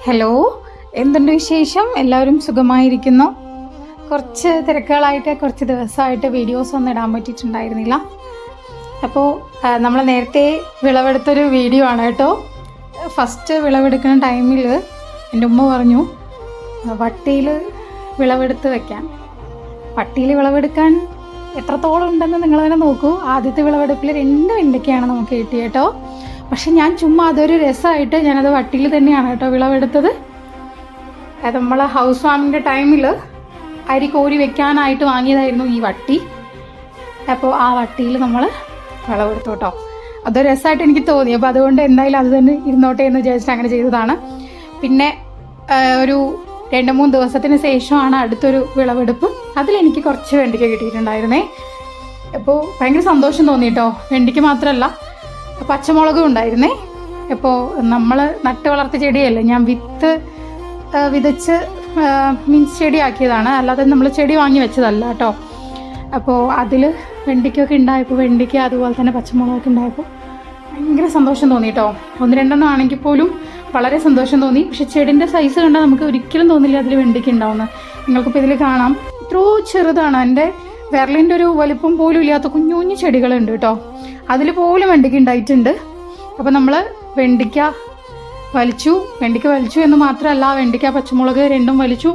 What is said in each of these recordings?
Hello, എന്തുണ്ട് വിശേഷം? എല്ലാവരും സുഖമായിരിക്കുന്നു. കുറച്ച് തിരക്കുകളായിട്ട് കുറച്ച് ദിവസമായിട്ട് വീഡിയോസ് ഒന്നും ഇടാൻ പറ്റിയിട്ടുണ്ടായിരുന്നില്ല. അപ്പോൾ നമ്മൾ നേരത്തെ വിളവെടുത്തൊരു വീഡിയോ ആണ് കേട്ടോ. ഫസ്റ്റ് വിളവെടുക്കുന്ന ടൈമിൽ എൻ്റെ ഉമ്മ പറഞ്ഞു വട്ടിയിൽ വിളവെടുത്ത് വെക്കാൻ. വട്ടിയിൽ വിളവെടുക്കാൻ എത്രത്തോളം ഉണ്ടെന്ന് നിങ്ങൾ തന്നെ നോക്കൂ. ആദ്യത്തെ വിളവെടുപ്പിൽ 2 വെണ്ടയ്ക്കയാണ് നമുക്ക് കിട്ടിയത് കേട്ടോ. പക്ഷെ ഞാൻ ചുമ്മാ അതൊരു രസമായിട്ട് ഞാനത് വട്ടിയിൽ തന്നെയാണ് കേട്ടോ വിളവെടുത്തത്. അത് നമ്മൾ ഹൗസ് വാമിൻ്റെ ടൈമിൽ അരി കോരി വെക്കാനായിട്ട് വാങ്ങിയതായിരുന്നു ഈ വട്ടി. അപ്പോൾ ആ വട്ടിയിൽ നമ്മൾ വിളവെടുത്തു കേട്ടോ. അതൊരു രസമായിട്ട് എനിക്ക് തോന്നി. അപ്പോൾ അതുകൊണ്ട് എന്തായാലും അത് തന്നെ ഇരുന്നോട്ടെ എന്ന് വിചാരിച്ചിട്ട് അങ്ങനെ ചെയ്തതാണ്. പിന്നെ ഒരു 2-3 ദിവസത്തിന് ശേഷമാണ് അടുത്തൊരു വിളവെടുപ്പ്. അതിലെനിക്ക് കുറച്ച് വെണ്ടയ്ക്ക കിട്ടിയിട്ടുണ്ടായിരുന്നേ. അപ്പോൾ ഭയങ്കര സന്തോഷം തോന്നി കേട്ടോ. വെണ്ടയ്ക്ക് മാത്രമല്ല, പച്ചമുളകും ഉണ്ടായിരുന്നേ. അപ്പോൾ നമ്മൾ നട്ട് വളർത്തിയ ചെടിയല്ലേ, ഞാൻ വിതച്ച് മീൻസ് ചെടിയാക്കിയതാണ്, അല്ലാതെ നമ്മൾ ചെടി വാങ്ങി വെച്ചതല്ല കേട്ടോ. അപ്പോൾ അതിൽ വെണ്ടയ്ക്കൊക്കെ ഉണ്ടായപ്പോൾ, വെണ്ടയ്ക്ക അതുപോലെ തന്നെ പച്ചമുളകൊക്കെ ഉണ്ടായപ്പോൾ ഭയങ്കര സന്തോഷം തോന്നി കേട്ടോ. 1-2 ആണെങ്കിൽ പോലും വളരെ സന്തോഷം തോന്നി. പക്ഷെ ചെടിൻ്റെ സൈസ് കണ്ടാൽ നമുക്ക് ഒരിക്കലും തോന്നില്ല അതിൽ വെണ്ടയ്ക്ക ഉണ്ടാവുന്നത്. നിങ്ങൾക്കിപ്പോൾ ഇതിൽ കാണാം, ഇത്രയോ ചെറുതാണ്. എൻ്റെ വിരലിൻ്റെ ഒരു വലിപ്പം പോലും ഇല്ലാത്ത കുഞ്ഞു കുഞ്ഞു ചെടികളുണ്ട് കേട്ടോ. അതിൽ പോലും വെണ്ടയ്ക്ക ഉണ്ടായിട്ടുണ്ട്. അപ്പോൾ നമ്മൾ വെണ്ടയ്ക്ക വലിച്ചു എന്ന് മാത്രമല്ല, വെണ്ടയ്ക്ക പച്ചമുളക് 2ഉം വലിച്ചു.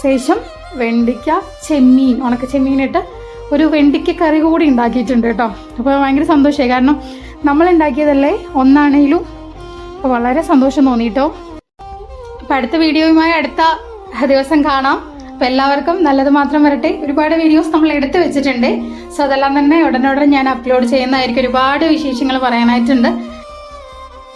ശേഷം വെണ്ടയ്ക്ക ചെമ്മീൻ, ഉണക്ക ചെമ്മീനിട്ട് ഒരു വെണ്ടയ്ക്ക കറി കൂടി ഉണ്ടാക്കിയിട്ടുണ്ട് കേട്ടോ. അപ്പോൾ ഭയങ്കര സന്തോഷമായി, കാരണം നമ്മൾ ഉണ്ടാക്കിയതല്ലേ ഒന്നാണേലും. അപ്പോൾ വളരെ സന്തോഷം തോന്നിയിട്ടോ. അപ്പോൾ അടുത്ത വീഡിയോയുമായി അടുത്ത ദിവസം കാണാം. അപ്പോൾ എല്ലാവർക്കും നല്ലത് മാത്രം വരട്ടെ. ഒരുപാട് വീഡിയോസ് നമ്മൾ എടുത്ത് വെച്ചിട്ടുണ്ട്. സോ അതെല്ലാം തന്നെ ഉടനെ ഞാൻ അപ്ലോഡ് ചെയ്യുന്നതായിരിക്കും. ഒരുപാട് വിശേഷങ്ങൾ പറയാനായിട്ടുണ്ട്.